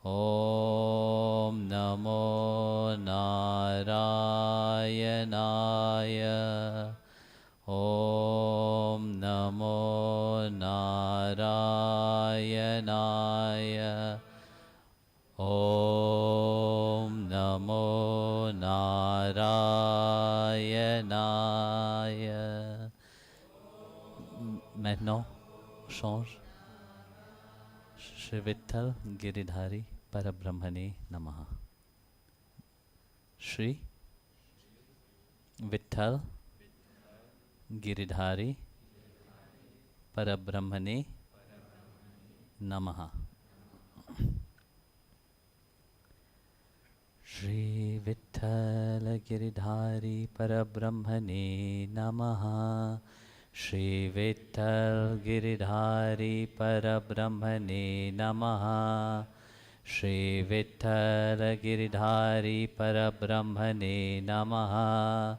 Om Namo Narayanaya. Om Namo Narayanaya. Om Namo Narayanaya. Maintenant, change. Shri Vitthal Giridhari Parabrahmane Namaha. Shri Vitthal Giridhari Parabrahmane Namaha. Shri Vitthal Giridhari Parabrahmane Namaha. Shri Vitthal Giridhari Parabrahmane Namaha. Shri Vitthal Giridhari Parabrahmane Namaha.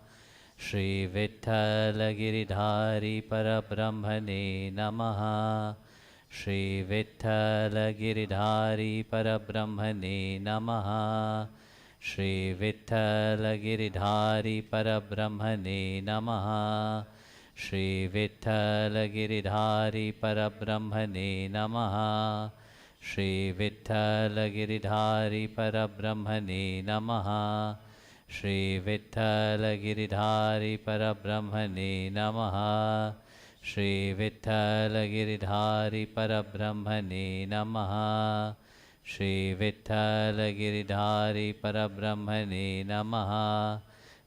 Shri Vitthal Giridhari Parabrahmane Namaha. Shri Vitthal Giridhari Parabrahmane Namaha. Shri Vitthal Giridhari Parabrahmane Namaha. Shri Vitthal Giridhari Parabrahmane Namaha. Shri Vitthal Giridhari Parabrahmane Namaha. Shri Vitthal Giridhari Parabrahmane Namaha. Shri Vitthal Giridhari Parabrahmane Namaha. Shri Vitthal Giridhari Parabrahmane Namaha. Shri Vitthal Giridhari Parabrahmane Namaha.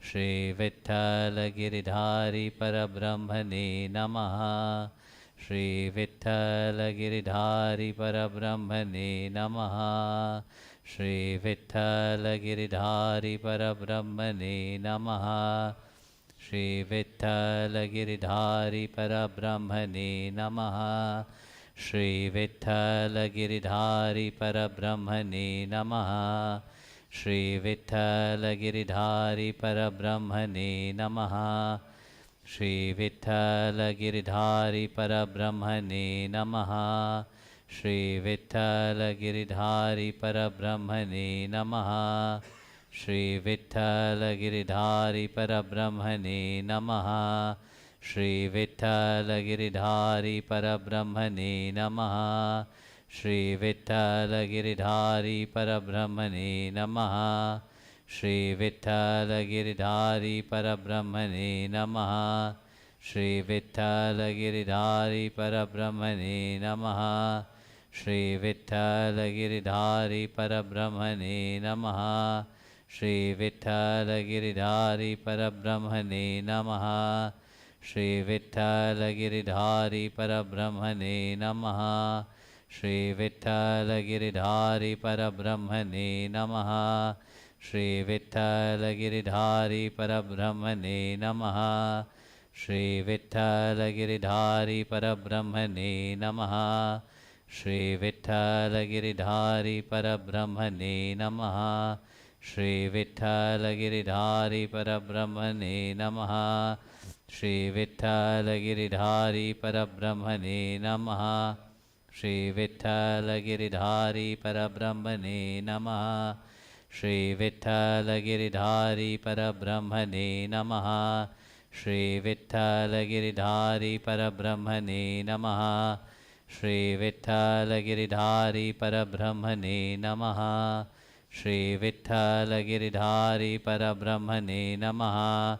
Shri Vitthal Giridhari Parabrahmane Namaha. Shri Vitthal Giridhari Parabrahmane Namaha. Shri Vitthal Giridhari Parabrahmane Namaha. Shri Vitthal Giridhari Parabrahmane Namaha. Shri Vitthal Giridhari Parabrahmane Namaha. Shri Vitthal Giridhari Parabrahmane Namaha. Shri Vitthal Giridhari Parabrahmane Namaha. Shri Vitthal Giridhari Parabrahmane Namaha. Shri Vitthal Giridhari Parabrahmane Namaha. Shri Vitthal Giridhari Parabrahmane Namaha. Shri Vitthal Giridhari Parabrahmane Namaha. Shri Vitthal Giridhari Parabrahmane Namaha. Shri Vitthal Giridhari Parabrahmane Namaha. Shri Vitthal Giridhari Parabrahmane Namaha. Shri Vitthal Giridhari Parabrahmane Namaha. Shri Vitthal Giridhari Parabrahmane Namaha. Shri Vitthal Giridhari Parabrahmane Namaha. Shri Vitthal Giridhari Parabrahmane Namaha. Shri Vitthal Giridhari Parabrahmane Namaha. Shri Vitthal Giridhari Parabrahmane Namaha. Shri Vitthal Giridhari Parabrahmane Namaha. Shri Vitthal Giridhari Parabrahmane Namaha. Shri Vitthal Giridhari Parabrahmane Namaha. Shri Vitthal Giridhari Parabrahmane Namaha. Shri Vitthal Giridhari Parabrahmane Namaha. Shri Vitthal Giridhari Parabrahmane Namaha.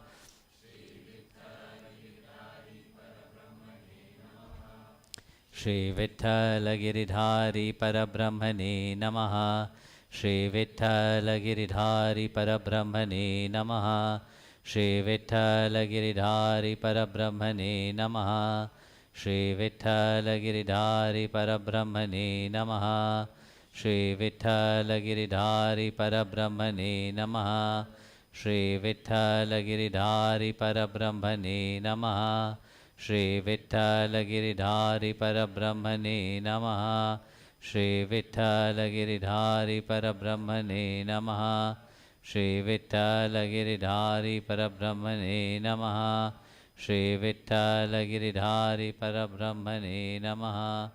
Shri Vitthal Giridhari Parabrahmane Namaha. Shri Vitthal Giridhari Parabrahmane Namaha. Shri Vitthal Giridhari Parabrahmane Namaha. Shri Vitthal Giridhari Parabrahmane Namaha. Shri Vitthal Giridhari Parabrahmane Namaha. Shri Vitthal Giridhari Parabrahmane Namaha. Shri Vitthal Giridhari Parabrahmane Namaha. Shri Vitthal Giridhari Parabrahmane Namaha. Shri Vitthal Giridhari Parabrahmane Namaha. Shri Vitthal Giridhari Parabrahmane Namaha.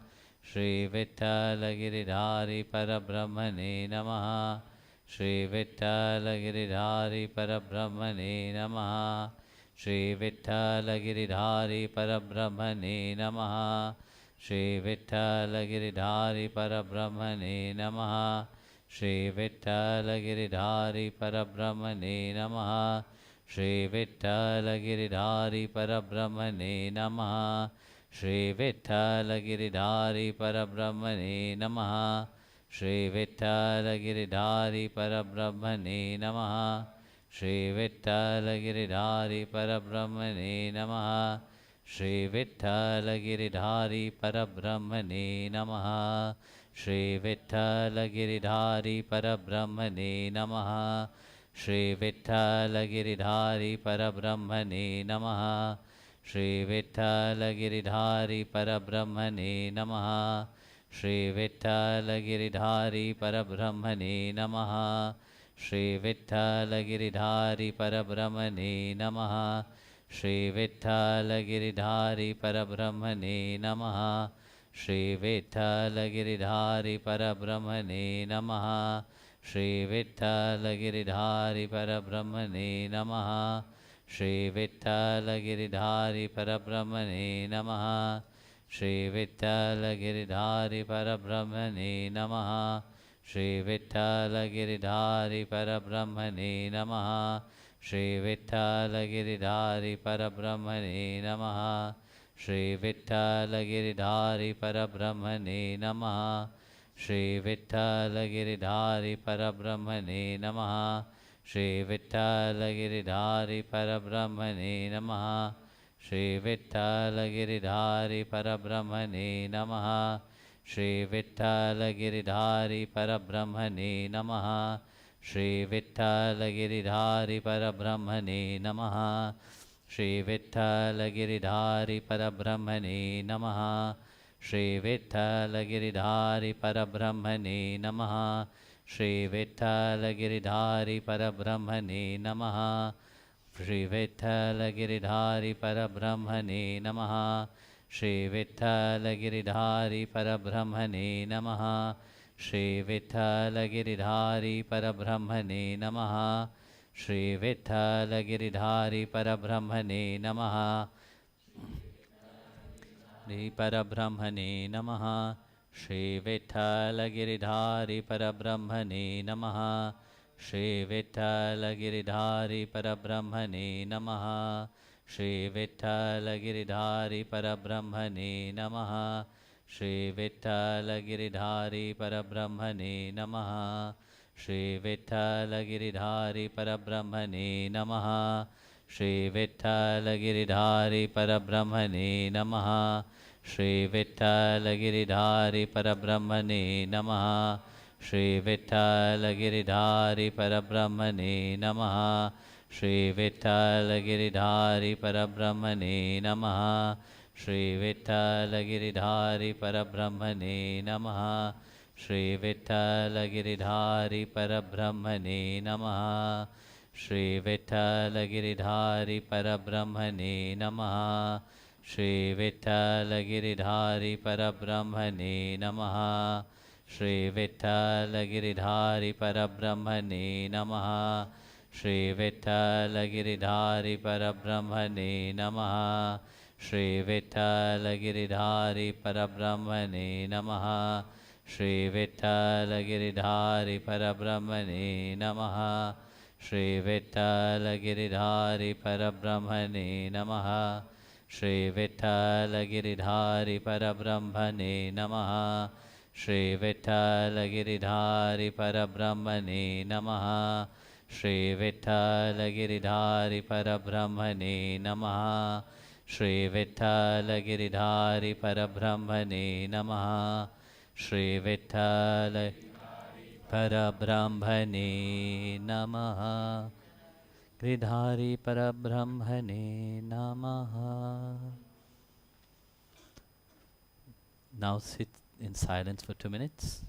Shri Vittala Giridhari Parabrahmane Namaha. Shri Vittala Giridhari Parabrahmane Namaha. Shri Vittala Giridhari Parabrahmane Namaha. Shri Vittala Giridhari Parabrahmane Namaha. Shri Vittala Giridhari Parabrahmane Namaha. Shri Vittala Giridhari Parabrahmane Namaha. Shri Vittala Giridhari Parabrahmane Namaha. Shri Vittala Giridhari Parabrahmane Namaha. Shri Vittala Giridhari Parabrahmane Namaha. Shri Vittala Giridhari Parabrahmane Namaha. Shri Vittala Giridhari Parabrahmane Namaha. Shri Vittala Giridhari Parabrahmane Namaha. Shri Vittala Giridhari Parabrahmane Namaha. Shri Vittala Giridhari Parabrahmane Namaha. Shri Vittala Giridhari Parabrahmane Namaha. Shri Vittala Giridhari Parabrahmane Namaha. Shri Vittala Giridhari Parabrahmane Namaha. Shri Vittala Giridhari Parabrahmane Namaha. Shri Vittala Giridhari Parabrahmane Namaha. Shri Vittala Giridhari Parabrahmane Namaha. Shri Vittala Giridhari Parabrahmane Namaha. Shri Vittala Giridhari Parabrahmane Namaha. Shri Vittala Giridhari Parabrahmane Namaha. Shri Vittala Giridhari Parabrahmane Namaha. Shri Vittala Giridhari Parabrahmane Namaha. Shri Vittala Giridhari Parabrahmane Namaha. Shri Vittala Giridhari Parabrahmane Namaha. Shri Vittala Giridhari Parabrahmane Namaha. Shri Vittala Giridhari Parabrahmane Namaha. Shri Vittala Giridhari Parabrahmane Namaha. Shri Vittala Giridhari Parabrahmane Namaha. Shri Vittala Giridhari Parabrahmane Namaha. Shri Vittala Giridhari Parabrahmane Namaha. Shri Vittala Giridhari Parabrahmane Namaha. Shri Vittala Giridhari Parabrahmane Namaha. Shri Parabrahmane Namaha. Shri Vittala Giridhari Parabrahmane Namaha. Shri Vittala Giridhari Parabrahmane Namaha. Shri Vittala Giridhari Parabrahmane Namaha. Shri Vittala Giridhari Parabrahmane Namaha. Shri Vittala Giridhari Parabrahmane Namaha. Shri Vittala Giridhari Parabrahmane Namaha. Shri Vittala Giridhari Parabrahmane Namaha. Shri Vittala Giridhari Parabrahmane Namaha. Shri Vittala Giridhari Parabrahmane Namaha. Shri Vittala Giridhari Parabrahmane Namaha. Shri Vittala Giridhari Parabrahmane Namaha. Shri Vittala Giridhari Parabrahmane Namaha. Shri Vittala Giridhari Parabrahmane Namaha. Shri Vittala Giridhari Parabrahmane Namaha. Shri Vittala Giridhari Parabrahmane Namaha. Shri Vittala Giridhari Parabrahmane Namaha. Shri Vittala Giridhari Parabrahmane Namaha. Shri Vittala Giridhari Parabrahmane Namaha. Shri Vittala Giridhari Parabrahmane Namaha. Shri Vittala Giridhari Parabrahmane Namaha. Shri Vittala Giridhari Parabrahmane Namaha. Shri Vittala Giridhari Parabrahmane Namaha. Shri Vittala Parabrahmane Namaha. Giridhari Parabrahmane Namaha. Now sit in silence for 2 minutes.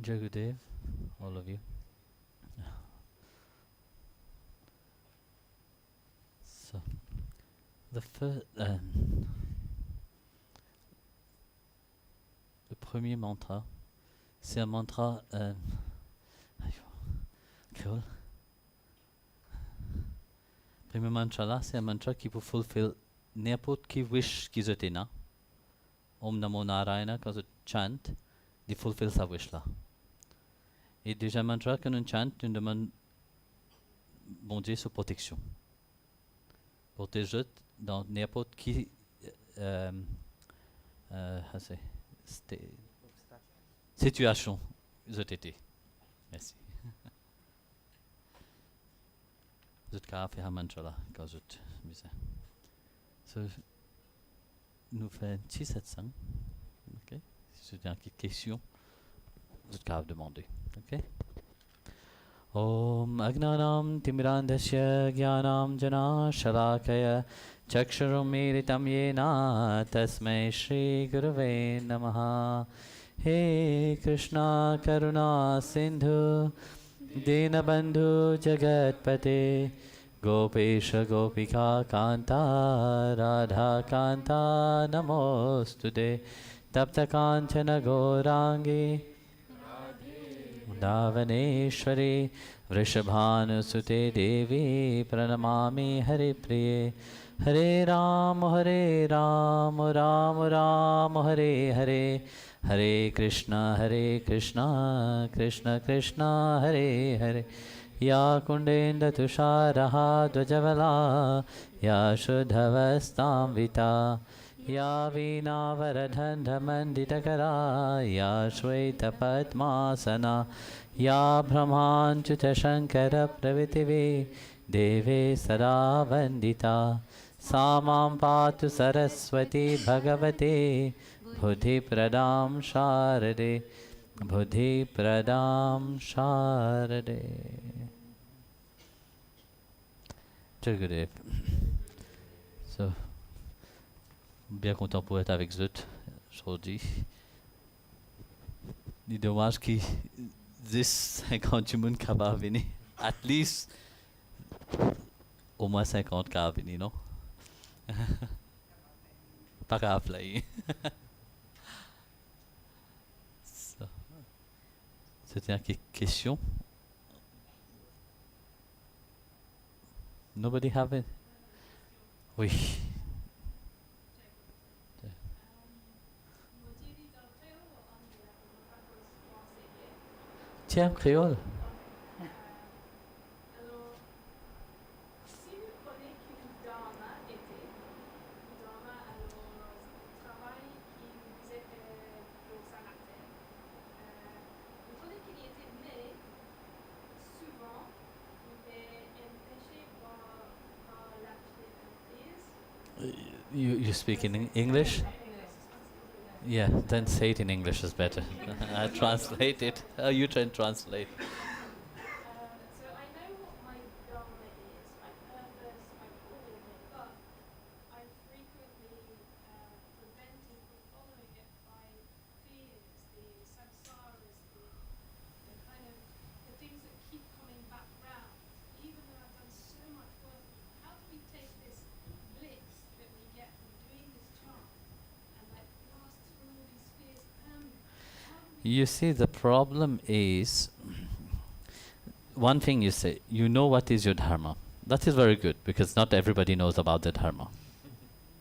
Jagudev, all of you. So, the le premier mantra, c'est un mantra créole. Le premier mantra là, c'est un mantra qui peut fulfill n'importe qui wish qu'ils étaient là. Om Namo Narayana, quand on chante, il fulfill sa wish là. Et déjà mantra quand on chante, on demande bon Dieu sa protection. Protéger dans n'importe qui situation ils ont été. Merci. Zut ka fait un mantra là quand zut misé. So nous fait un petit satsang. OK? Si tu as une question, zut ka demander. OK? Om Agnanam Timrandasya Jnanam Jana Shalakaya Chakshurum Militam Yena Tasmai Shri Gurave Namaha. He Krishna Karuna Sindhu Dinabandhu Jagatpate Gopesha Gopika Kanta Radha Kanta Namostude Tapta Kanchana Gaurangi Davaneshwari Vrishabhanusute Devi Pranamami Hari Priye Hare Ram Ram Ram Hare Hare Hare Krishna Krishna Krishna Hare Hare Ya Kundenda Tusharaha Dvajavala Ya Shuddhavastam Vita Ya Veena Varadhanda Manditakara Ya Shweta Padmasana Ya Brahmanchuta Shankara Pravitivi Deve Sada Vandita Samam Patu Saraswati Bhagavate Buddhi Pradam Sharade Buddhi Pradam Sharade. Jagudev. So, bien content pour être avec Zut aujourd'hui. C'est dommage que 10-50 personnes qui vont venir. At least au moins 50 qui vont venir, non? Pas grave là. C'était une question? Nobody have it? Oui. Tiens, créole. You speak in English? Yeah, then say it in English is better. I translate it. You try and translate. So I know what my dharma is, my purpose, my calling, but I'm frequently prevented from following it by fears, the samsaras, the kind of the things that keep coming back round, even though I've done so much work. How do we take this bliss that we get from doing this chant and like blast through all these fears permanently? You see, the problem is, one thing you say, you know what is your dharma. That is very good, because not everybody knows about the dharma.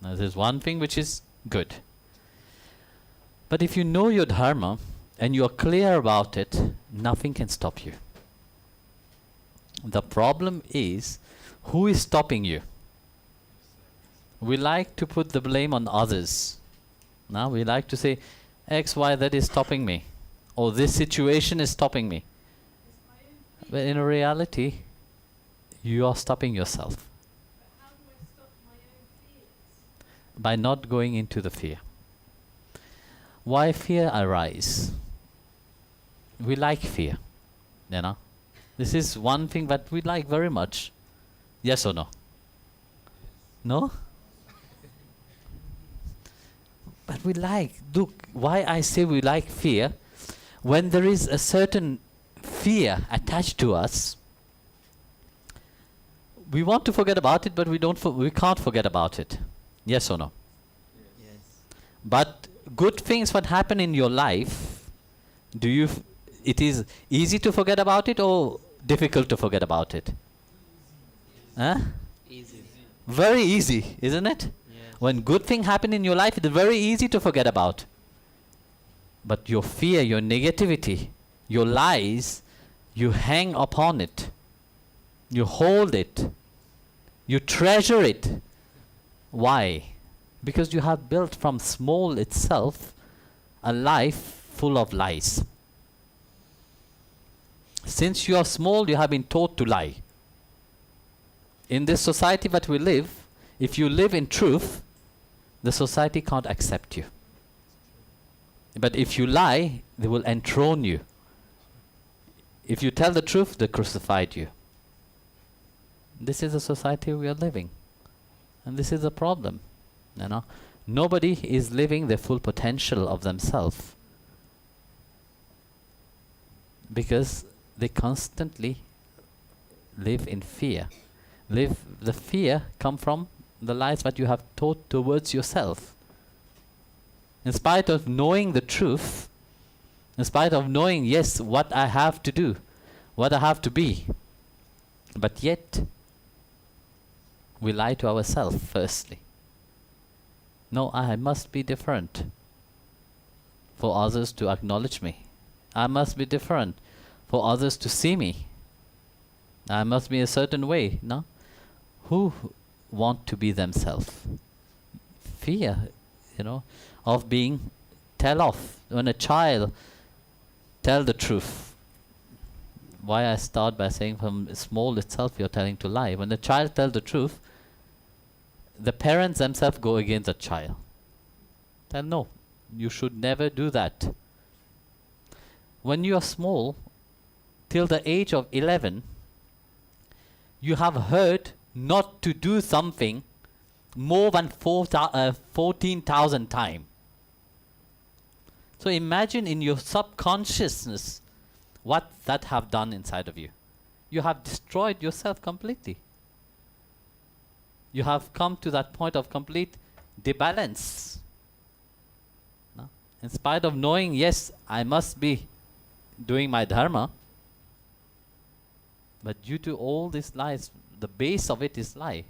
Now, there's one thing which is good. But if you know your dharma, and you are clear about it, nothing can stop you. The problem is, who is stopping you? We like to put the blame on others. Now we like to say, X, Y, Z is stopping me. Or this situation is stopping me. But in reality, you are stopping yourself. But how do I stop my own fears? By not going into the fear. Why fear arise? We like fear. You know? This is one thing that we like very much. Yes or no? No? But we like, look, why I say we like fear, when there is a certain fear attached to us, we want to forget about it, but we can't forget about it. Yes or no? Yes. But good things what happen in your life, it is easy to forget about it or difficult to forget about it? Huh? Easy. Very easy, isn't it? Yes. When good thing happen in your life, it is very easy to forget about. But your fear, your negativity, your lies, you hang upon it. You hold it. You treasure it. Why? Because you have built from small itself a life full of lies. Since you are small, you have been taught to lie. In this society that we live, if you live in truth, the society can't accept you. But if you lie, they will enthrone you. If you tell the truth, they crucified you. This is the society we are living. And this is a problem. You know? Nobody is living the full potential of themselves. Because they constantly live in fear. The fear come from the lies that you have taught towards yourself. In spite of knowing the truth, in spite of knowing, yes, what I have to do, what I have to be, but yet we lie to ourselves firstly. No, I must be different for others to acknowledge me. I must be different for others to see me. I must be a certain way, no? Who want to be themselves? Fear, of being tell off. When a child tell the truth, why I start by saying from small itself you're telling to lie. When the child tell the truth, the parents themselves go against the child. Tell no, you should never do that. When you are small, till the age of 11, you have heard not to do something more than 14,000 times. So imagine in your subconsciousness what that have done inside of you. You have destroyed yourself completely. You have come to that point of complete debalance. No? In spite of knowing, yes, I must be doing my dharma, but due to all these lies, the base of it is lie.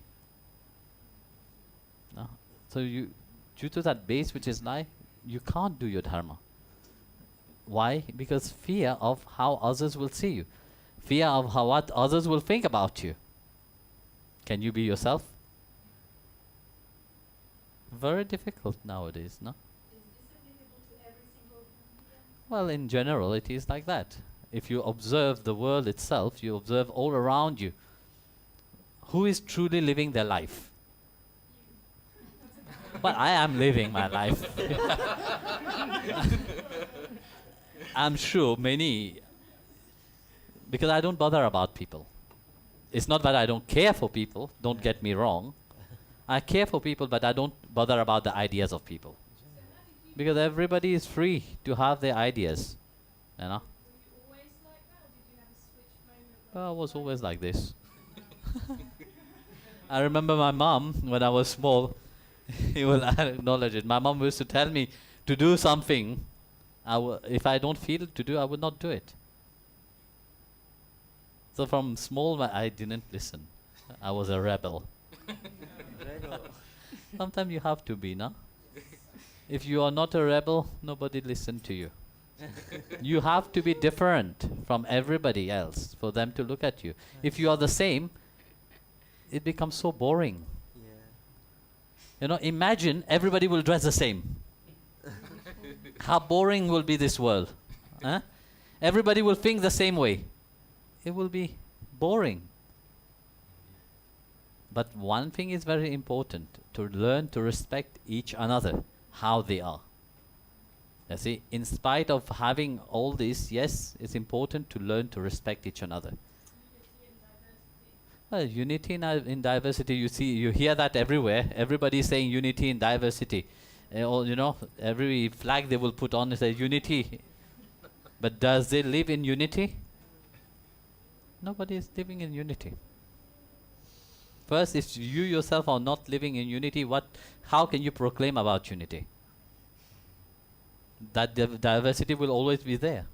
No? So due to that base which is lie, you can't do your dharma. Why? Because fear of how others will see you. Fear of what others will think about you. Can you be yourself? Very difficult nowadays, no? Is this applicable to every single human being? Well, in general, it is like that. If you observe the world itself, you observe all around you. Who is truly living their life? But I am living my life. I'm sure many, because I don't bother about people. It's not that I don't care for people, don't get me wrong. I care for people, but I don't bother about the ideas of people. Because everybody is free to have their ideas, you know. Were you always like that, or did you have a switch moment? Well, I was always like this. I remember my mom, when I was small, he will acknowledge it. My mom used to tell me to do something. If I don't feel to do, I would not do it. So from small, I didn't listen. I was a rebel. Sometimes you have to be, no? If you are not a rebel, nobody listen to you. You have to be different from everybody else for them to look at you. If you are the same, it becomes so boring. Imagine everybody will dress the same. How boring will be this world? Huh? Everybody will think the same way. It will be boring. But one thing is very important, to learn to respect each another, how they are. You see, in spite of having all this, yes, it's important to learn to respect each another. Unity in diversity, you hear that everywhere. Everybody is saying unity in diversity. Every flag they will put on is a unity. But does they live in unity? Nobody is living in unity. First, if you yourself are not living in unity, how can you proclaim about unity? That diversity will always be there.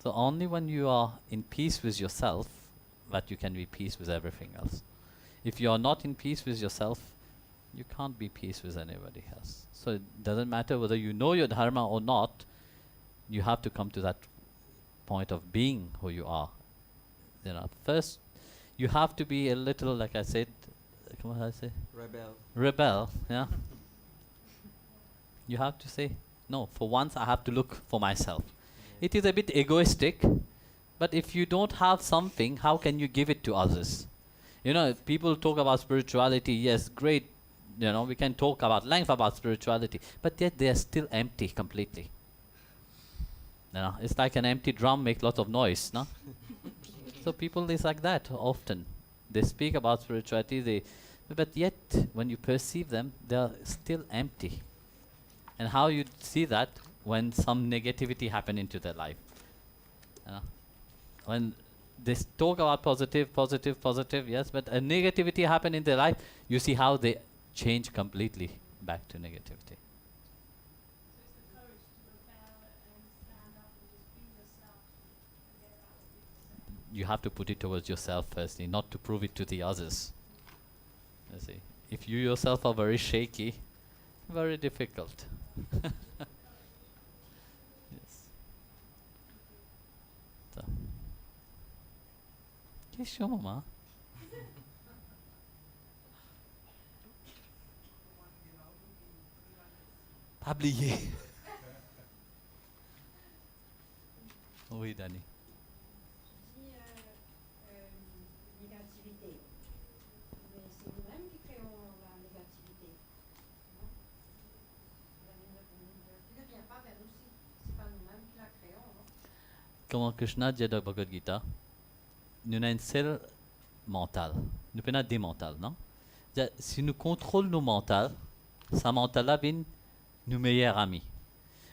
So only when you are in peace with yourself, that you can be peace with everything else. If you are not in peace with yourself, you can't be peace with anybody else. So it doesn't matter whether you know your dharma or not, you have to come to that point of being who you are. First, you have to be a little, like I said, what did I say? Rebel, yeah. You have to say, no, for once I have to look for myself. It is a bit egoistic, but if you don't have something, how can you give it to others? If people talk about spirituality, yes, great, we can talk about length about spirituality, but yet they are still empty completely. It's like an empty drum make lots of noise, no? So people is like that often. They speak about spirituality, but yet when you perceive them, they are still empty. And how you see that? When some negativity happen into their life. When they talk about positive, yes, but a negativity happen in their life, you see how they change completely back to negativity. So it's the courage to rebel and stand up and just be yourself and forget about what people say. You have to put it towards yourself firstly, not to prove it to the others. You see, if you yourself are very shaky, very difficult. Yes. So. Question, maman? Pas oublier. Oui, Dani. Négativité. Mais c'est nous-mêmes qui créons la négativité. Non? Elle ne vient pas vers nous si c'est pas nous-mêmes qui la créons. Non? Comme Krishna dit dans Bhagavad Gita, nous avons une seule mentale. Nous pouvons des mentales, non? Si nous contrôlons nos mentales, ça mental-là vient nos meilleurs amis.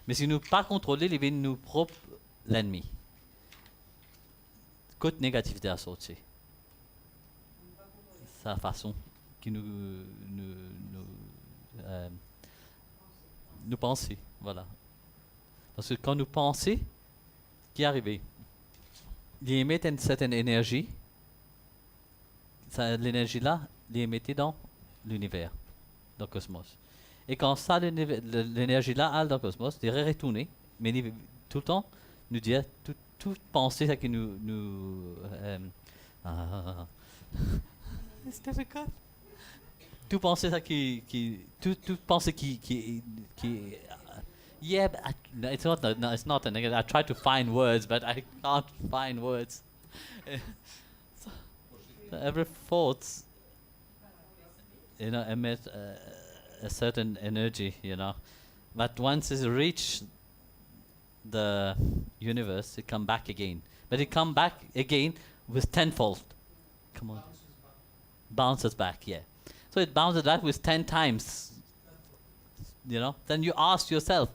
Mais si nous ne pas contrôler, il vient nos propres l'ennemi. Côté négativité à sortir. C'est la façon qui nous penser, voilà. Parce que quand nous pensons, qui est arrivé? Il émet une certaine énergie. L'énergie-là, il est émettée dans l'univers, dans le cosmos. Et quand ça, l'énergie-là, dans le cosmos, il est retourné, mais tout le temps, nous dire, toute pensée, ça qui c'est difficult. Tout pensée, ça toute pensée qui yeah, but it's not a negative. I try to find words, but I can't find words. So every thought, emit a certain energy, But once it's reached the universe, it come back again. But it come back again with tenfold. Come on. Bounces back, yeah. So it bounces back with 10 times. Then you ask yourself,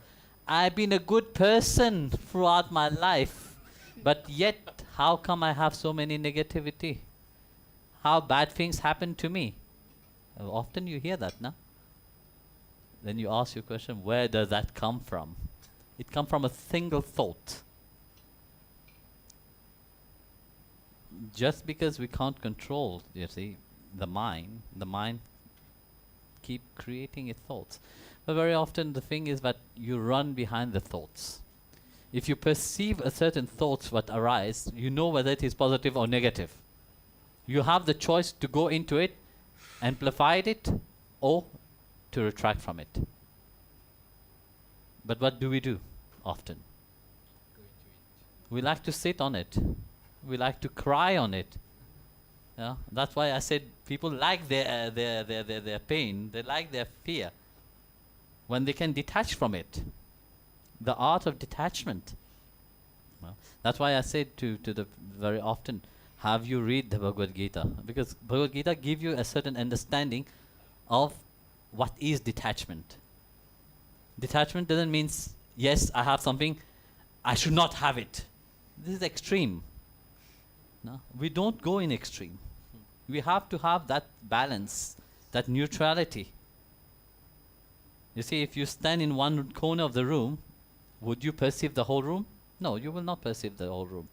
I've been a good person throughout my life, but yet how come I have so many negativity? How bad things happen to me? Often you hear that, no? Then you ask your question, where does that come from? It comes from a single thought. Just because we can't control, the mind keep creating its thoughts. But very often the thing is that you run behind the thoughts. If you perceive a certain thoughts what arise, you know whether it is positive or negative. You have the choice to go into it, amplify it, or to retract from it. But what do we do often? We like to sit on it. We like to cry on it. Yeah? That's why I said people like their pain, they like their fear. When they can detach from it. The art of detachment. Well, that's why I said to the very often, have you read the Bhagavad Gita? Because Bhagavad Gita give you a certain understanding of what is detachment. Detachment doesn't mean yes, I have something, I should not have it. This is extreme. No? We don't go in extreme. We have to have that balance, that neutrality. You see, if you stand in one corner of the room, would you perceive the whole room? No, you will not perceive the whole room.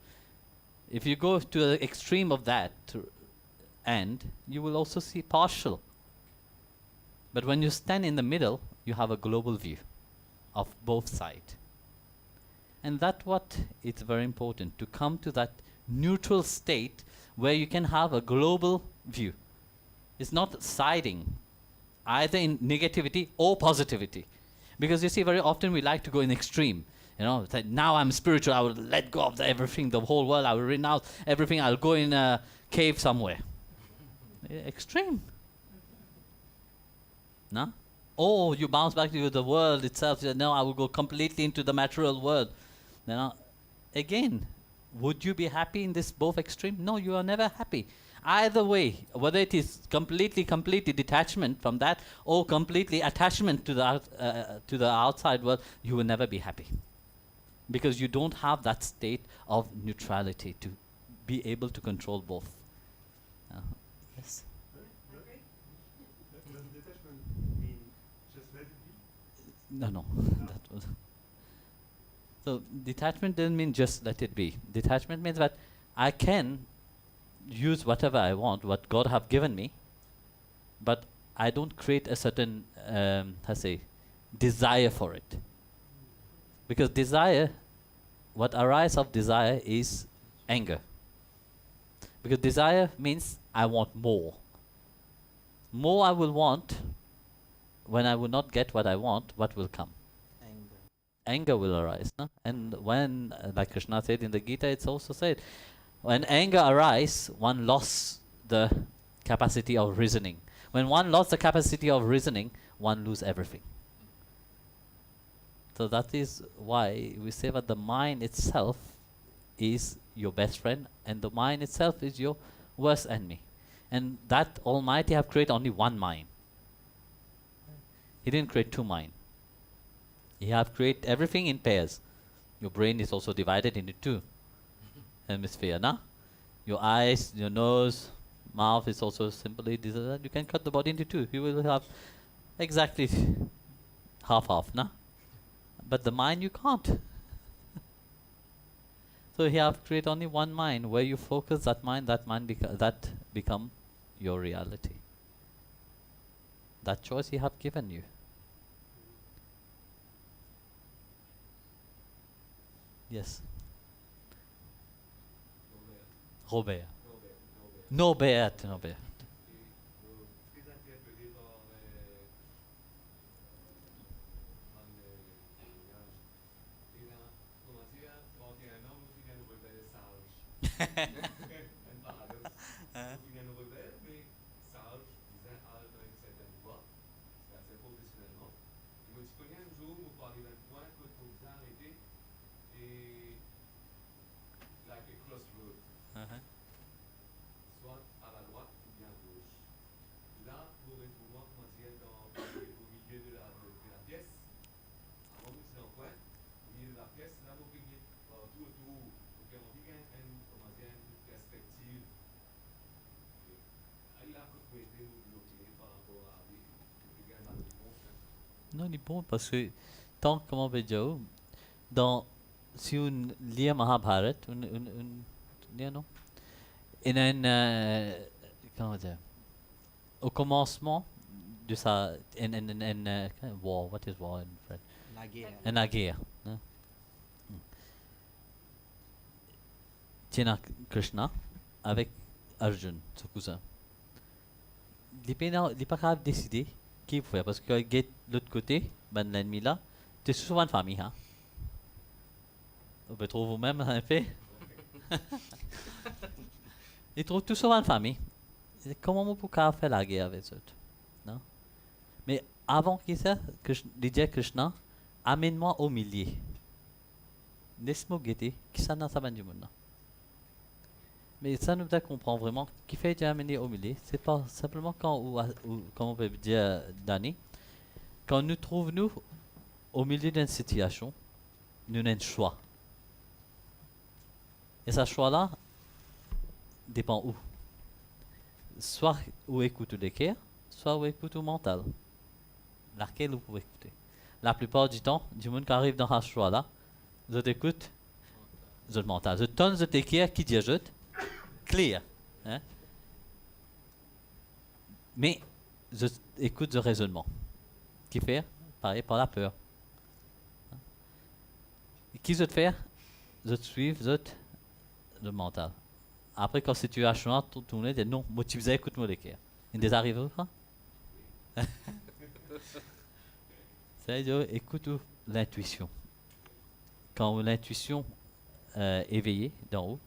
If you go to the extreme of that end, you will also see partial. But when you stand in the middle, you have a global view of both sides. And that's what it's very important, to come to that neutral state where you can have a global view. It's not siding, either in negativity or positivity. Because you see, very often we like to go in extreme. You know, that now I'm spiritual, I will let go of everything, the whole world, I will renounce everything, I'll go in a cave somewhere. Extreme. No? Or you bounce back to the world itself, you say, no, I will go completely into the material world. You know, again, would you be happy in this both extreme? No, you are never happy. Either way, whether it is completely detachment from that or completely attachment to the outside world, you will never be happy. Because you don't have that state of neutrality to be able to control both. Yes? Does detachment mean just let it be? No. That was so detachment doesn't mean just let it be. Detachment means that I can use whatever I want, what God have given me, but I don't create a certain, desire for it. Because desire, what arises of desire is anger. Because desire means I want more. More I will want. When I will not get what I want, what will come? Anger will arise. No? And when, like Krishna said in the Gita, it's also said, when anger arises, one lost the capacity of reasoning. When one lost the capacity of reasoning, one lose everything. So that is why we say that the mind itself is your best friend, and the mind itself is your worst enemy. And that Almighty have created only one mind. He didn't create two minds. He have created everything in pairs. Your brain is also divided into two hemisphere, na? Your eyes, your nose, mouth is also simply divided. You can cut the body into two. You will have exactly half, na? But the mind you can't. So he have created only one mind. Where you focus that mind that become your reality. That choice he have given you. Yes. Robert. Norbert. Non, il est bon parce que tant comment on peut dire, si on lit Mahabharat, non, comment dire, au commencement de sa war, what is war in French? La guerre. Tiens Krishna avec Arjun, son cousin. Il n'est pas capable de décider qui il faut faire parce que de l'autre côté, ben l'ennemi là, tu es souvent une famille, hein? Vous pouvez trouver vous-même un fait. Il trouve tout souvent une famille. Comment on peut faire la guerre avec eux? Non? Mais avant qu'il ça, il dit à Krishna, amène-moi au milieu. Laisse-moi guetter, qui ça n'a pas du monde. Mais ça nous comprend vraiment qui fait amener au milieu. C'est pas simplement quand on peut dire Dani, quand nous trouvons au milieu d'une situation nous avons un choix. Et ce choix-là dépend où. Soit où écoute le cœur, soit où écoute le mental. Laquelle vous pouvez écouter. La plupart du temps, du monde qui arrive dans ce choix-là, je t'écoute, je te mental. Je tonne, je t'écoute, qui dit je clear. Hein? Mais je écoute le raisonnement. Qui fait? Pareil, par la peur. Et qui je te faire? Je te suis, le mental. Après, quand tu as changé, tu tournes et non, moi tu faisais écoute-moi les cœurs. Il des arrive ou pas? C'est-à-dire, écoute l'intuition. Quand l'intuition éveillée d'en haut,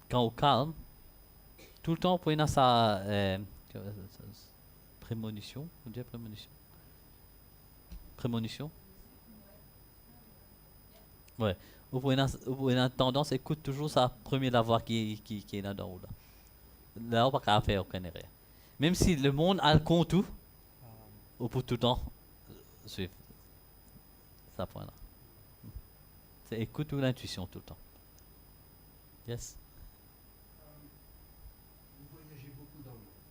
quand au calme, tout le temps, pour y avoir sa prémonition, on dit prémonition. Prémonition? Ouais. Vous pouvez avoir tendance, écoute toujours sa première voix qui est là-dedans. Là, on va pas faire aucun erreur. Même si le monde a le compte tout, on peut tout le temps suivre. Ça point là. C'est écoute ou l'intuition tout le temps. Yes. Vous voyagez beaucoup dans le monde.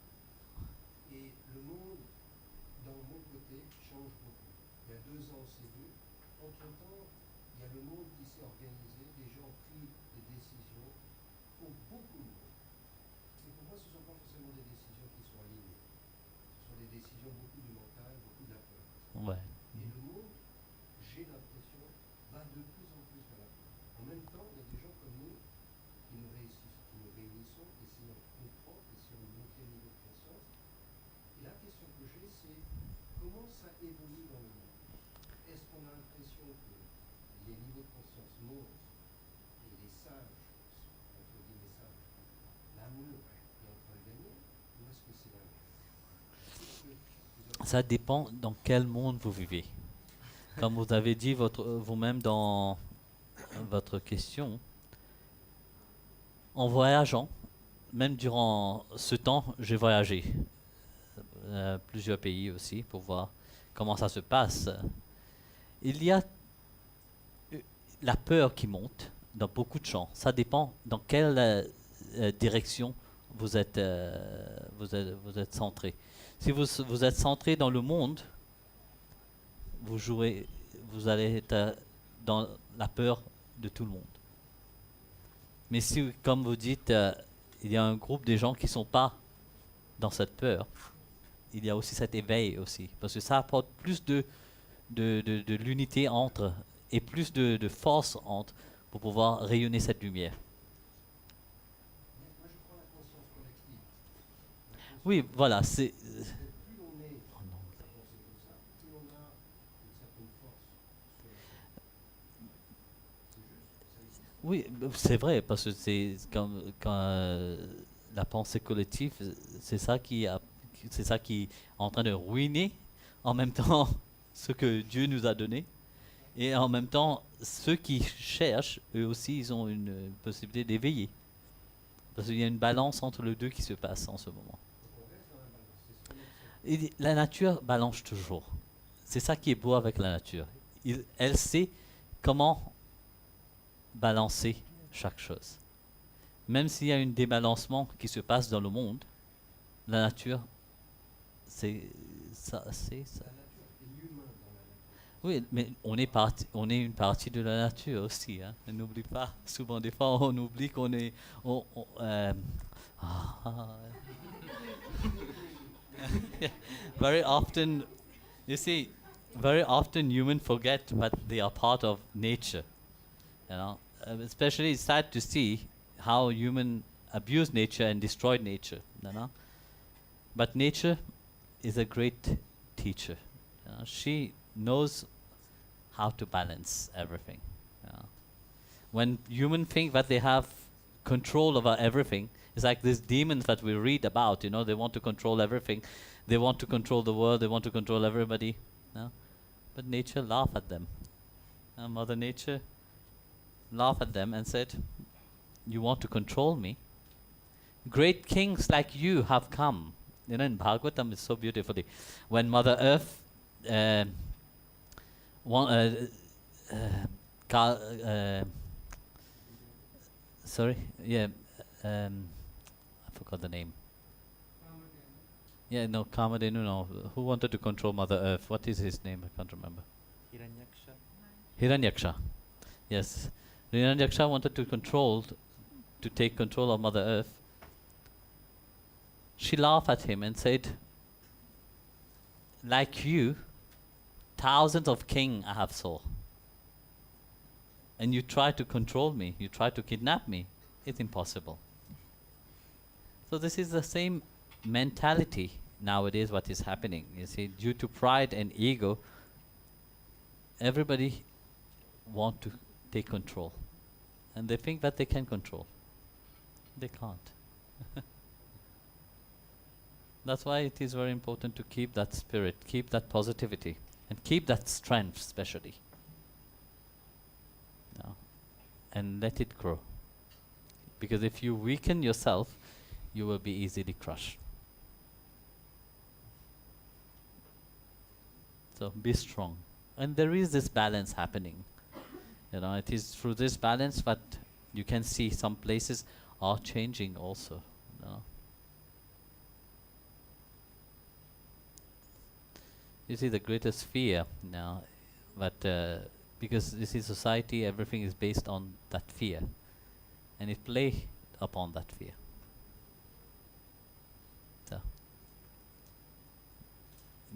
Et le monde, dans mon côté, change beaucoup. Il y a 2 ans, c'est 2. Entre-temps, il y a le monde qui s'est organisé. Les gens ont pris des décisions pour beaucoup de monde. Et pour moi, ce ne sont pas forcément des décisions qui sont alignées. Ce sont des décisions beaucoup du mental, beaucoup de la peur. Ouais. Et le monde, j'ai l'impression, va de plus en plus vers la peur. En même temps, il y a des gens comme nous qui nous réunissons, essayons de comprendre, essayons de monter le niveau de conscience. Et la question que j'ai, c'est comment ça évolue dans le monde? Est-ce qu'on a l'impression que les niveaux de conscience montent et les sages, entre guillemets sages, l'amour est en train de gagner, ou est-ce que c'est l'inverse? Ça dépend dans quel monde vous vivez. Comme vous avez dit vous-même dans votre question, en voyageant, même durant ce temps, j'ai voyagé plusieurs pays aussi pour voir comment ça se passe. Il y a la peur qui monte dans beaucoup de champs. Ça dépend dans quelle direction vous êtes centré. Si vous êtes centré dans le monde, vous allez être dans la peur de tout le monde. Mais si, comme vous dites, il y a un groupe de gens qui ne sont pas dans cette peur, il y a aussi cet éveil aussi. Parce que ça apporte plus de l'unité entre, et plus de force entre, pour pouvoir rayonner cette lumière. Moi, je prends la conscience collective. Oui, voilà, c'est... Plus on est à penser comme ça, plus on a une certaine force sur la terre. C'est juste, ça existe. Oui, c'est vrai, parce que c'est quand la pensée collective, c'est ça qui est en train de ruiner en même temps ce que Dieu nous a donné, et en même temps ceux qui cherchent, eux aussi, ils ont une possibilité d'éveiller, parce qu'il y a une balance entre les deux qui se passe en ce moment. Donc on reste dans la balance. C'est ce qu'on observe. Et la nature balance toujours. C'est ça qui est beau avec la nature. Elle sait comment balancer chaque chose. Même s'il y a un débalancement qui se passe dans le monde, la nature, c'est ça. La nature et l'humain dans la nature. Oui, mais on est une partie de la nature aussi. Hein. N'oublie pas. Souvent, des fois, on oublie qu'on est. Very often, you see, very often humans forget that they are part of nature. You know, especially it's sad to see how humans abuse nature and destroy nature. You know, but nature is a great teacher. You know? She knows how to balance everything. You know? When humans think that they have control over everything, it's like these demons that we read about. You know, they want to control everything. They want to control the world. They want to control everybody. You know? But nature laughed at them. Mother Nature laughed at them and said, "You want to control me? Great kings like you have come." You know, in Bhagavatam, it's so beautifully. When Mother Earth sorry, yeah, I forgot the name. Yeah, no, Kamadenu, no. Who wanted to control Mother Earth? What is his name? I can't remember. Hiranyaksha. Yes. Hiranyaksha wanted to take control of Mother Earth. She laughed at him and said, like you, thousands of kings I have saw. And you try to control me, you try to kidnap me. It's impossible. So this is the same mentality nowadays what is happening. You see, due to pride and ego, everybody want to take control. And they think that they can control. They can't. That's why it is very important to keep that spirit, keep that positivity, and keep that strength especially. And let it grow. Because if you weaken yourself, you will be easily crushed. So be strong. And there is this balance happening. It is through this balance that you can see some places are changing also. You see, the greatest fear now, that because this is society, everything is based on that fear, and it play upon that fear. So,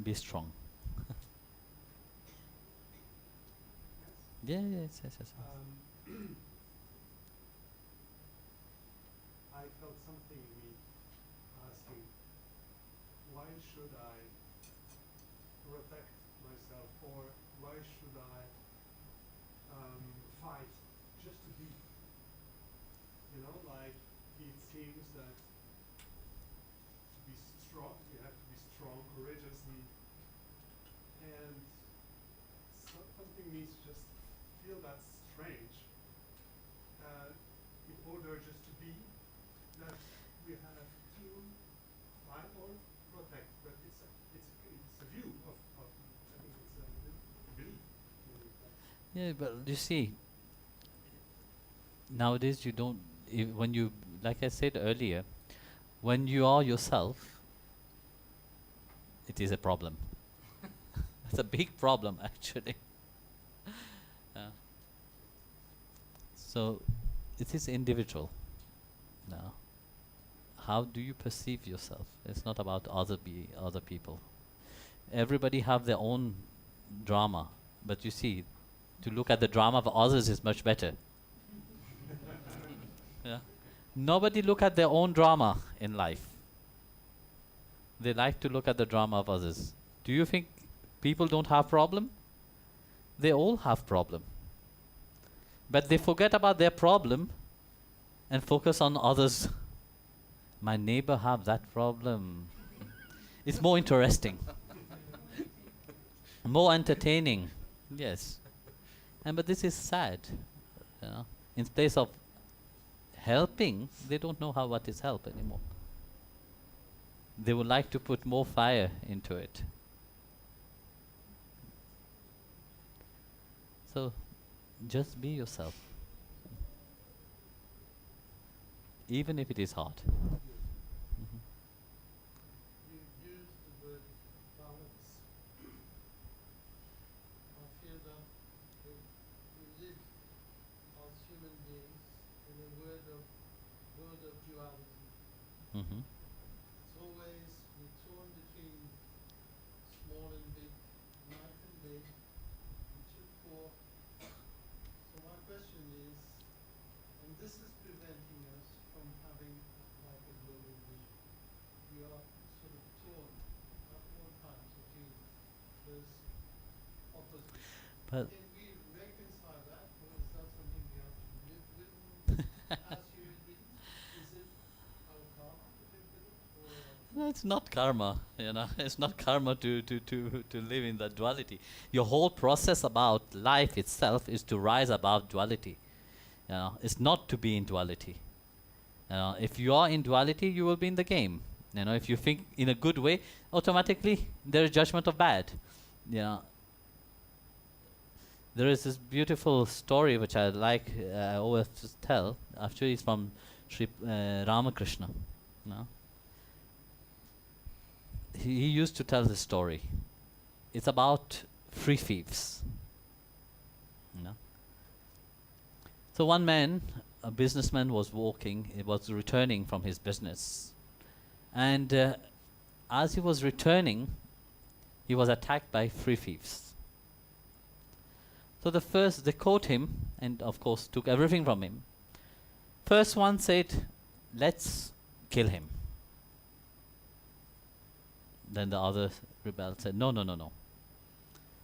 be strong. Yes. I felt something in me asking, why should I protect myself, or why should I fight just to be? Like it seems that to be strong, you have to be strong, courageous, and something needs just feel that strange. In order just to be, that we have to fight or protect, but it's a view of I think it's a belief. Yeah, but you see, nowadays you don't, when you, like I said earlier, when you are yourself, it is a problem. It's a big problem actually. So it is individual. Now, how do you perceive yourself? It's not about other people. Everybody have their own drama, but you see, to look at the drama of others is much better. Yeah. Nobody look at their own drama in life. They like to look at the drama of others. Do you think people don't have problem? They all have problem. But they forget about their problem and focus on others. My neighbor have that problem. It's more interesting. More entertaining. Yes. But this is sad. In place of helping, they don't know what is help anymore. They would like to put more fire into it. So just be yourself. Even if it is hard. You used the word balance. I feel that we live as human beings in a world of duality. Mm-hmm. It's always we're torn between small and big, night and day, rich and poor. So my question is, and this is preventing us from having like a global vision. We are sort of torn at all times between those opposites. But Can we reconcile that, or is that something we have to live with as human beings? Is it our karma to live with it, or? no, it's not karma, It's not karma to live in that duality. Your whole process about life itself is to rise above duality. It's not to be in duality. If you are in duality, you will be in the game. If you think in a good way, automatically there is judgment of bad. there is this beautiful story which I like, I always tell. Actually, it's from Sri Ramakrishna. No? He used to tell this story. It's about free thieves. No? So one man, a businessman, was walking. He was returning from his business, and as he was returning, he was attacked by free thieves. So they caught him and of course took everything from him. First one said, let's kill him. Then the other rebel said, no.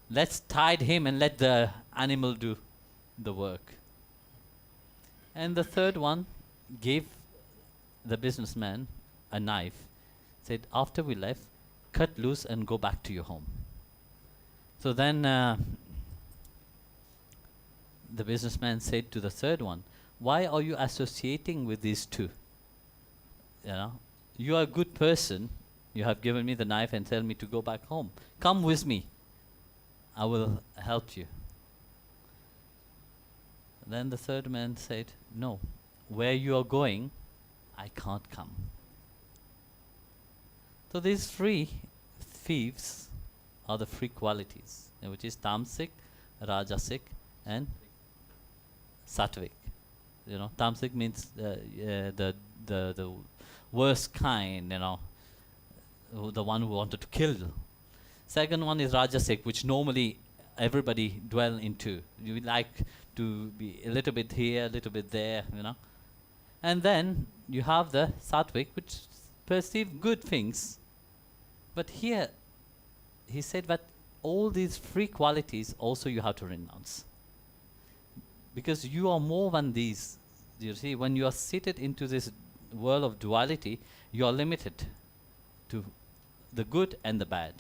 Let's tie him and let the animal do the work. And the third one gave the businessman a knife, said, after we left, cut loose and go back to your home. So then the businessman said to the third one, why are you associating with these two? You know, you are a good person. You have given me the knife and tell me to go back home. Come with me. I will help you. Then the third man said, no, where you are going, I can't come. So these three thieves are the three qualities, which is tamasic, rajasic, and sattvic. You know, tamasic means the worst kind. You know, the one who wanted to kill. Second one is rajasic, which normally everybody dwell into. You like to be a little bit here, a little bit there. You know, and then you have the sattvic, which perceive good things. But here, he said that all these three qualities also you have to renounce. Because you are more than these. You see, when you are seated into this world of duality, you are limited to the good and the bad.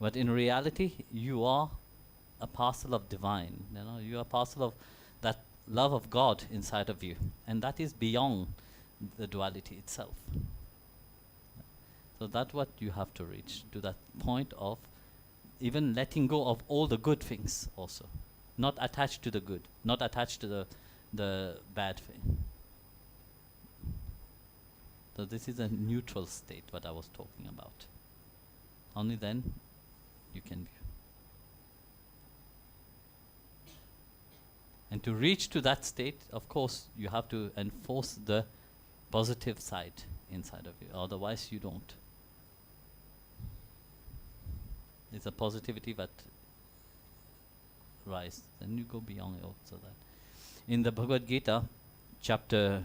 But in reality, you are a parcel of divine. You know, you are a parcel of that love of God inside of you. And that is beyond the duality itself. So that's what you have to reach, to that point of even letting go of all the good things also. Not attached to the good, not attached to the bad thing. So this is a neutral state, what I was talking about. Only then you can view. And to reach to that state, of course, you have to enforce the positive side inside of you. Otherwise, you don't. It's a positivity that rise. Then you go beyond it also that. In the Bhagavad Gita, chapter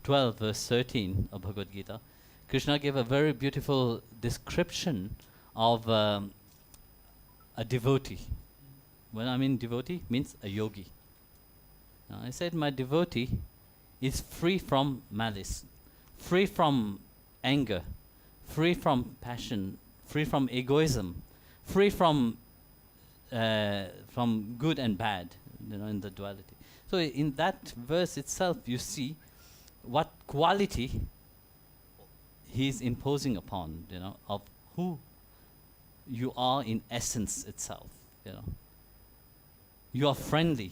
12, verse 13 of Bhagavad Gita, Krishna gave a very beautiful description of a devotee. When I mean devotee, means a yogi. I said my devotee is free from malice, free from anger, free from passion, free from egoism, free from good and bad, you know, in the duality. So in that verse itself, you see what quality he is imposing upon, you know, of who you are in essence itself. You know, you are friendly.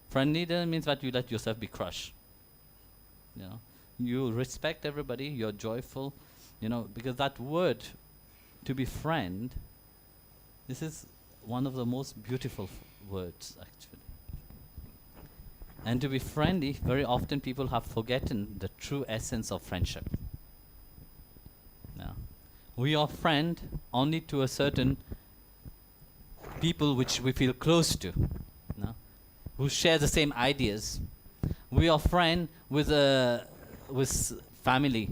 Friendly doesn't mean that you let yourself be crushed. You know, you respect everybody. You're joyful. You know, because that word, to be friend, this is one of the most beautiful words actually. And to be friendly, very often people have forgotten the true essence of friendship. Yeah. We are friend only to a certain people which we feel close to, no? Who share the same ideas. We are friend with family.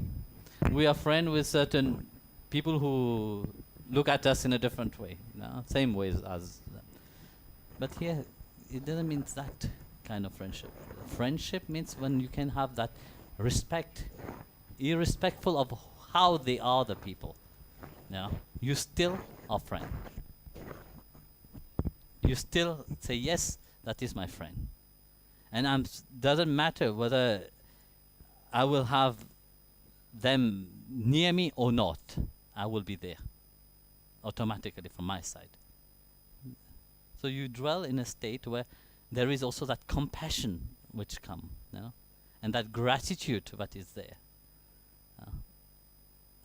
We are friend with certain people who look at us in a different way, no? Same ways as them. But here, it doesn't mean that kind of friendship. Friendship means when you can have that respect, irrespectful of how they are the people. You know, you still are friend. You still say, yes, that is my friend. And doesn't matter whether I will have them near me or not, I will be there automatically from my side. So you dwell in a state where there is also that compassion which come, and that gratitude what is there.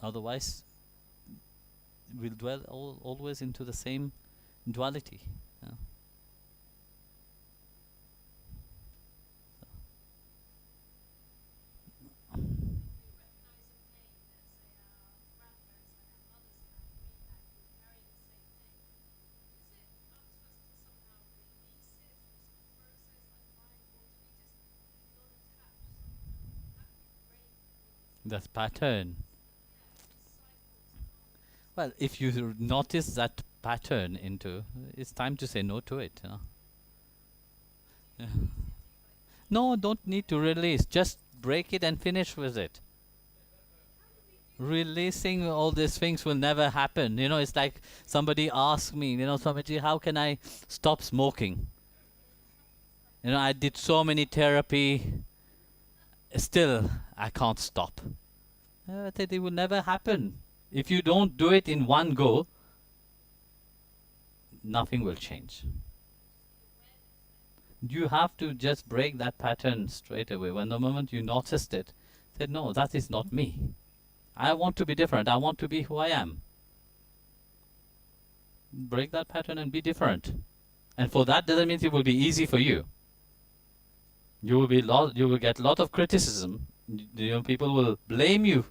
Otherwise, we'll dwell always into the same duality. That pattern. Well, if you notice that pattern it's time to say no to it. Yeah. No, don't need to release. Just break it and finish with it. Releasing all these things will never happen. It's like somebody asked me, Swamiji, how can I stop smoking? I did so many therapy, still I can't stop. I said it will never happen. If you don't do it in one go, nothing will change. You have to just break that pattern straight away. When the moment you noticed it, said, no, that is not me. I want to be different. I want to be who I am. Break that pattern and be different. And for that doesn't mean it will be easy for you. You will get a lot of criticism. People will blame you.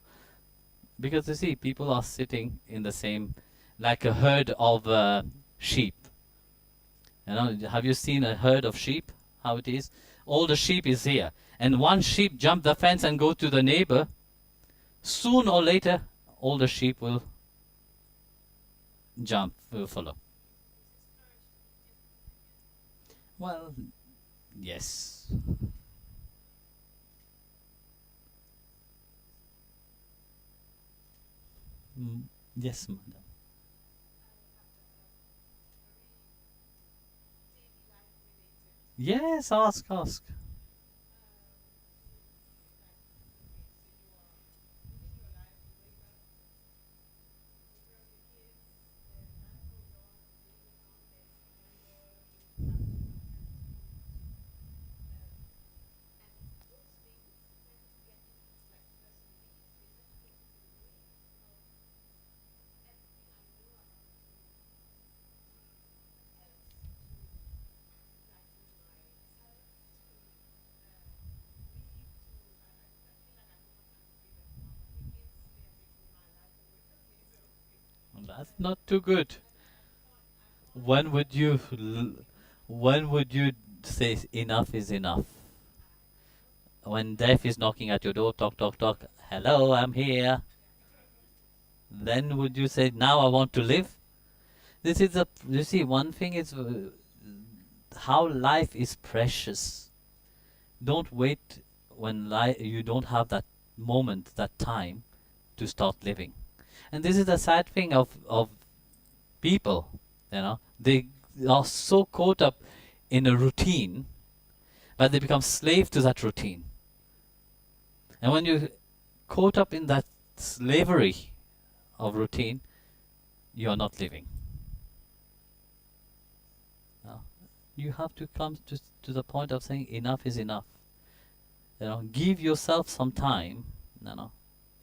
Because you see, people are sitting in the same, like a herd of sheep. Have you seen a herd of sheep? How it is? All the sheep is here. And one sheep jump the fence and go to the neighbor. Soon or later, all the sheep will follow. Well, yes. Yes, madam. Yes, ask. That's not too good. When would you say enough is enough? When death is knocking at your door, talk. Hello, I'm here. Then would you say, now I want to live? You see, one thing is how life is precious. Don't wait when you don't have that moment, that time to start living. And this is the sad thing of people, they are so caught up in a routine that they become slave to that routine. And when you're caught up in that slavery of routine, you are not living. You have to come to the point of saying enough is enough. Give yourself some time,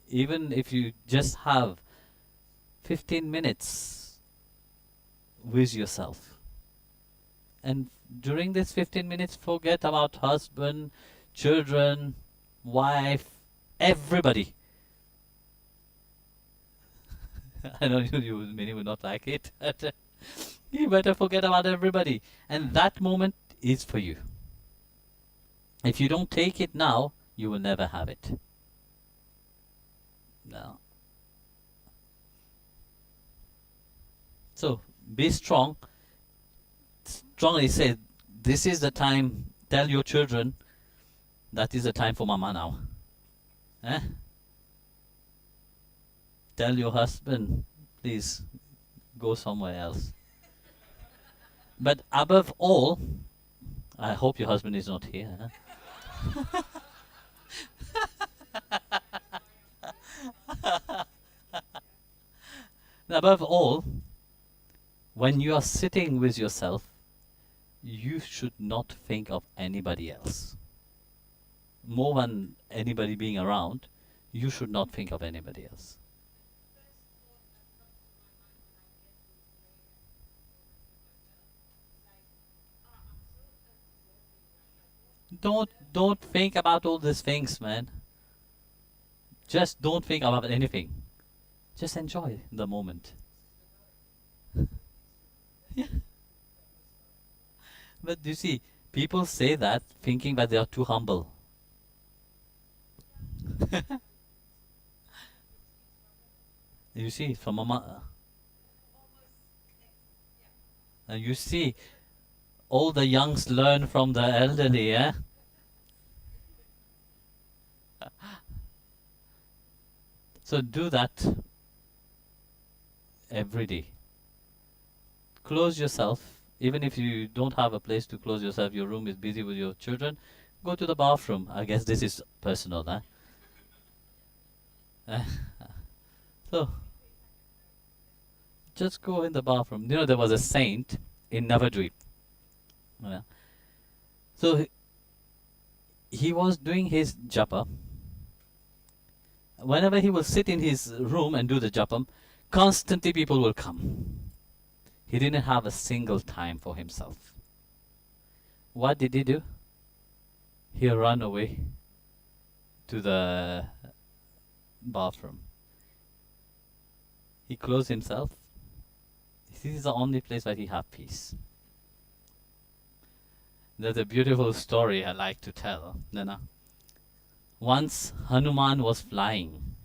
even if you just have 15 minutes with yourself. And during this 15 minutes, forget about husband, children, wife, everybody. I know many would not like it. You better forget about everybody. And that moment is for you. If you don't take it now, you will never have it. No. So, be strong. Strongly say, this is the time. Tell your children, that is the time for mama now. Tell your husband, please go somewhere else. But above all, I hope your husband is not here. Above all, when you are sitting with yourself, you should not think of anybody else. More than anybody being around, you should not think of anybody else. Don't think about all these things, man. Just don't think about anything. Just enjoy the moment. Yeah. But you see, people say that thinking that they are too humble. You see, from you see, all the youngs learn from the elderly, eh? So do that every day. Close yourself. Even if you don't have a place to close yourself, your room is busy with your children, go to the bathroom. I guess this is personal, huh? So, just go in the bathroom. You know, there was a saint in Navadvip. Yeah. So, he was doing his japa. Whenever he will sit in his room and do the japa, constantly people will come. He didn't have a single time for himself. What did he do? He ran away to the bathroom. He closed himself. This is the only place where he had peace. There's a beautiful story I like to tell. You know? Once Hanuman was flying.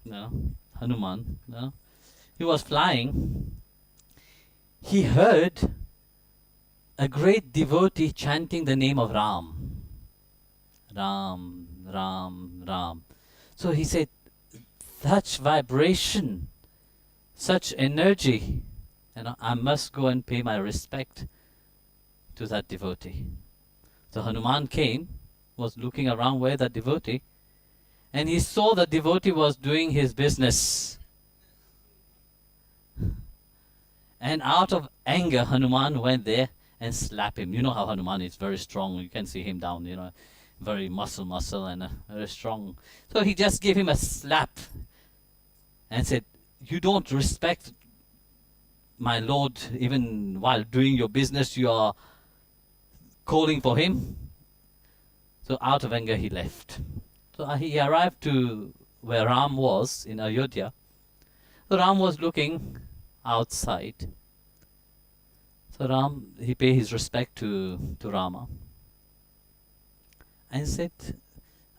You know? Hanuman. You know? He was flying. He heard a great devotee chanting the name of Ram. Ram, Ram, Ram. So he said, such vibration, such energy, you know, I must go and pay my respect to that devotee. So Hanuman came, was looking around where that devotee, and he saw the devotee was doing his business. And out of anger, Hanuman went there and slapped him. You know how Hanuman is very strong. You can see him down, you know, very muscle and very strong. So he just gave him a slap and said, you don't respect my lord even while doing your business. You are calling for him. So out of anger he left. So he arrived to where Ram was in Ayodhya. So Ram was looking outside. So Ram, he paid his respect to Rama. And said,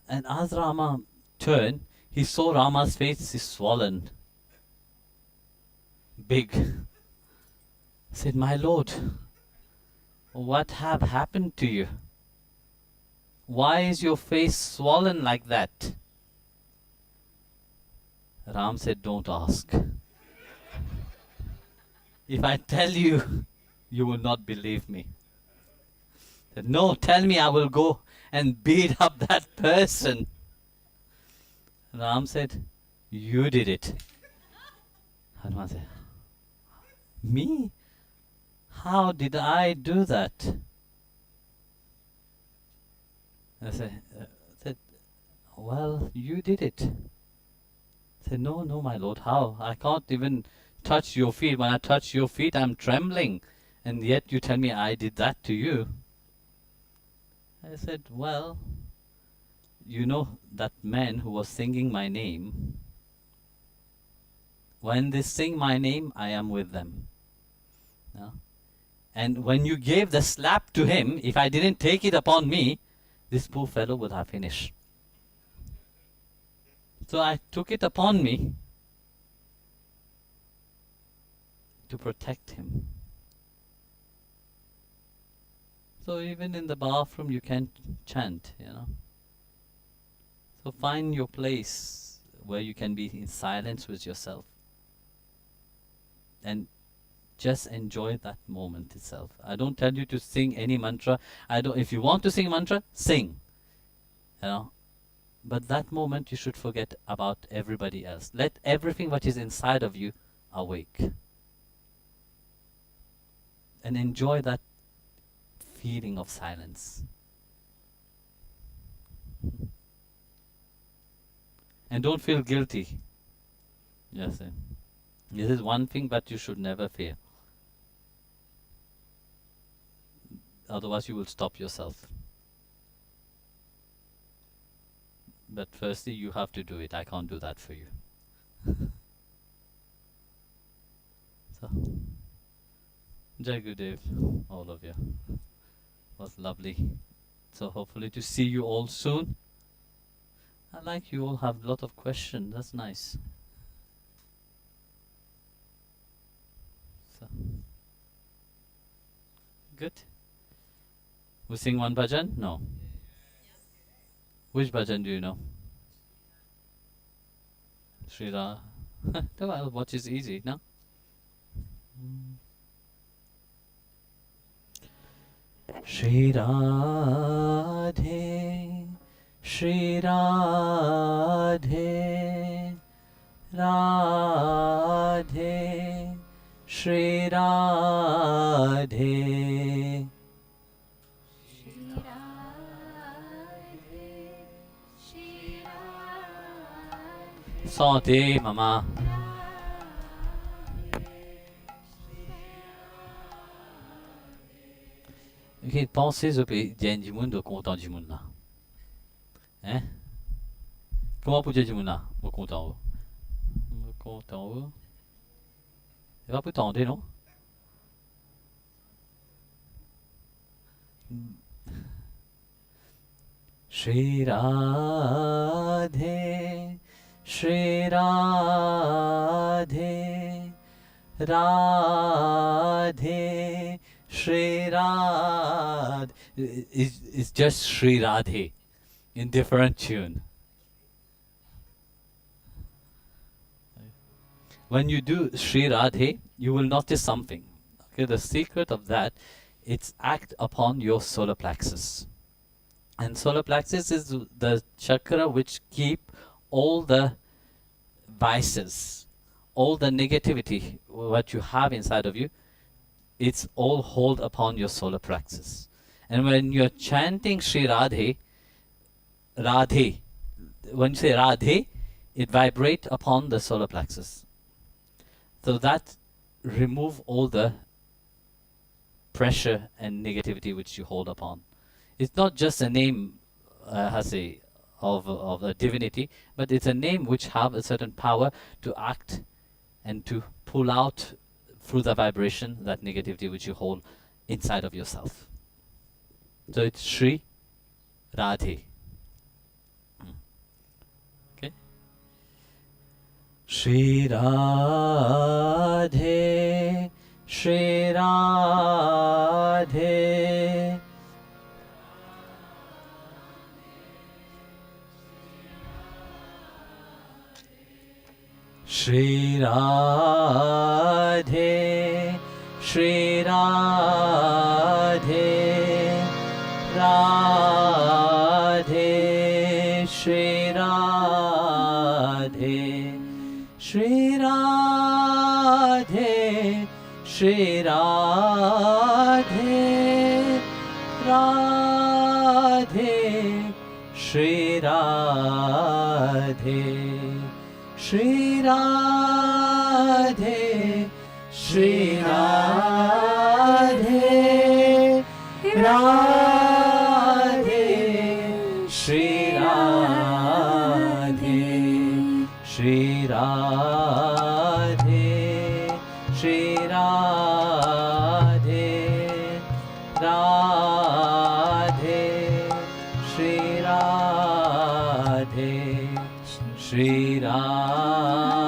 and as Rama turned, he saw Rama's face is swollen, big. Said, my lord, what have happened to you? Why is your face swollen like that? Ram said, don't ask. If I tell you, you will not believe me. Said, no, tell me, I will go and beat up that person. Ram said, you did it. Hanuman said, me? How did I do that? I said, well, you did it. I said, no, my lord, how? I can't even touch your feet. When I touch your feet, I'm trembling. And yet you tell me I did that to you. I said, well, you know that man who was singing my name, when they sing my name, I am with them. No? And when you gave the slap to him, if I didn't take it upon me, this poor fellow would have finished. So I took it upon me to protect him. So even in the bathroom you can chant, you know. So find your place where you can be in silence with yourself. And just enjoy that moment itself. I don't tell you to sing any mantra. If you want to sing mantra, sing. You know. But that moment you should forget about everybody else. Let everything what is inside of you awake. And enjoy that feeling of silence. And don't feel guilty. Yes, this is one thing that you should never fear. Otherwise you will stop yourself. But firstly you have to do it. I can't do that for you. So, Jai Gurudev, all of you. Was lovely. So hopefully to see you all soon. I like you all have a lot of questions. That's nice. So, good. We sing one bhajan? No. Which bhajan do you know? Shri Ra. Well, what is easy, no? Shri Radhe, Shri Radhe, Radhe, Shri Radhe. Santé, maman. Ok, pensez au pays du monde, content du monde là. Hein? Comment pour dire du monde là? Au content. Au content. Il va pas tendre, non? Shri Radhe, Shri Radhe, Radhe, Shri Radhe. It's just Shri Radhe in different tune. When you do Shri Radhe, you will notice something. Okay, the secret of that, it's act upon your solar plexus. And solar plexus is the chakra which keep all the vices, all the negativity what you have inside of you, it's all hold upon your solar plexus. And when you're chanting Shri Radhe, Radhe, when you say Radhe, it vibrate upon the solar plexus. So that remove all the pressure and negativity which you hold upon. It's not just a name, of a divinity, but it's a name which have a certain power to act and to pull out through the vibration that negativity which you hold inside of yourself. So it's Shri Radhe. Okay. Shri Radhe, Shri Radhe, Shri Radhe, Shri Radhe, Radhe, Shri Radhe, Shri Radhe, Shri Radhe, Radhe, Shri Radhe, Shri Radhe, Shri Radhe, Radhe, Shri Radhe, Shri Radhe, Shri Radhe, Radhe, Shri Radhe, Shri Radhe,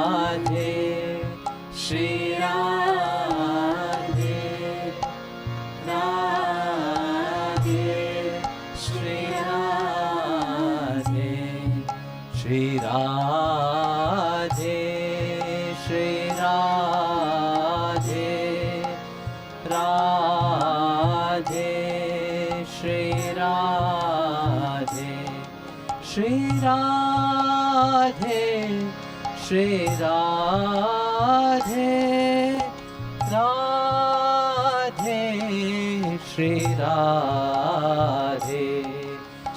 Shri Radhe, Radhe, Shri Radhe, Shri Radhe, Shri Radhe, Radhe, Shri Radhe, Shri Radhe, Shri Radhe, Radhe, Shri Radhe,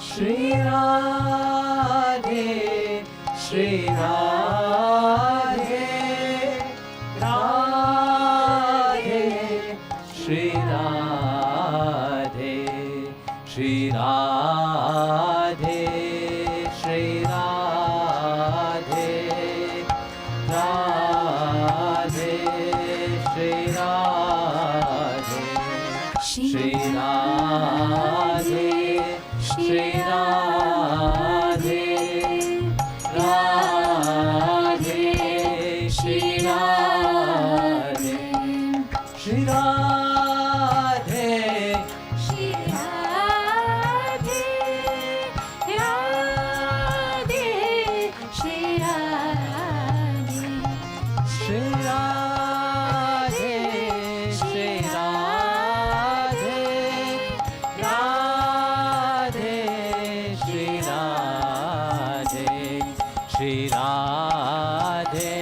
Shri Radhe, Shri Radhe, Radhe, Shri Radhe, Shri Radhe, Shri Radhe, Radhe, Shri Radhe, Shri Radhe, Shri Radhe, Radhe, Shri Radhe, Shri Radhe, Shri Radhe, Radhe, Shri Radhe, Shri Radhe, Shri Radhe, Radhe, Shri Radhe, Shri Radhe,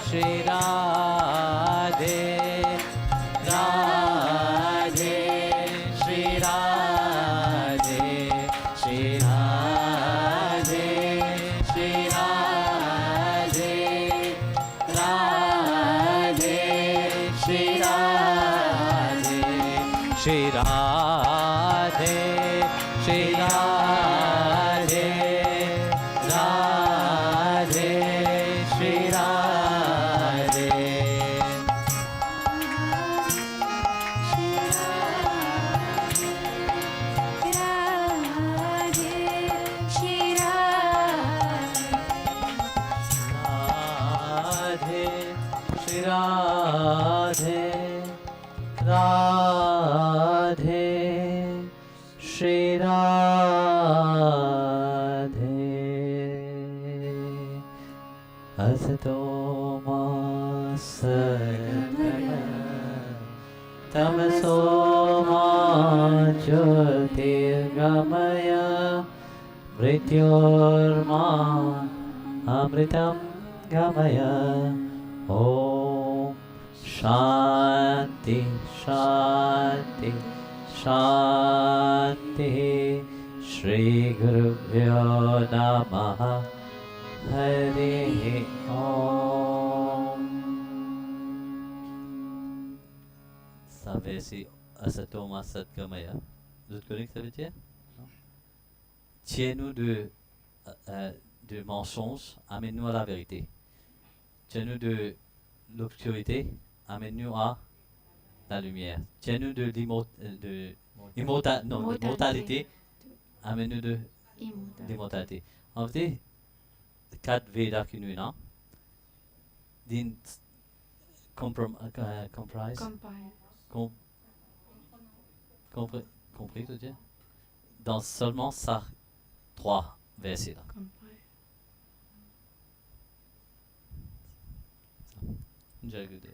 Shri Radhe, Radhe, Shri Radhe, Shri Radhe, Shri Radhe, Radhe, Shri Radhe, Shri Radhe, Shri Radhe, Radhe, Shri Radhe. Radhe, Shri Radhe, Radhe, Shri Radhe, Radhe, Shri Radhe. Asato ma sadgaya, tamaso ma jyotirgamaya, mrityorma amritam gamaya. Om Shanti, Shanti, Shanti. Shri Gurubhyo Namaha. Hare Om. Ça veut dire Asatoma Satgamaya. Vous êtes connu que ça veut dire? Tiens-nous de mensonges, amène-nous à la vérité. Tiens-nous de l'obscurité, amène-nous à la lumière. Tiens-nous de l'immortalité, amène-nous de l'immortalité. En fait, 4 Vedas qui nous ont d'une comprise, compris, tu dis? Dans seulement ça 3 versets là. J'ai goûté.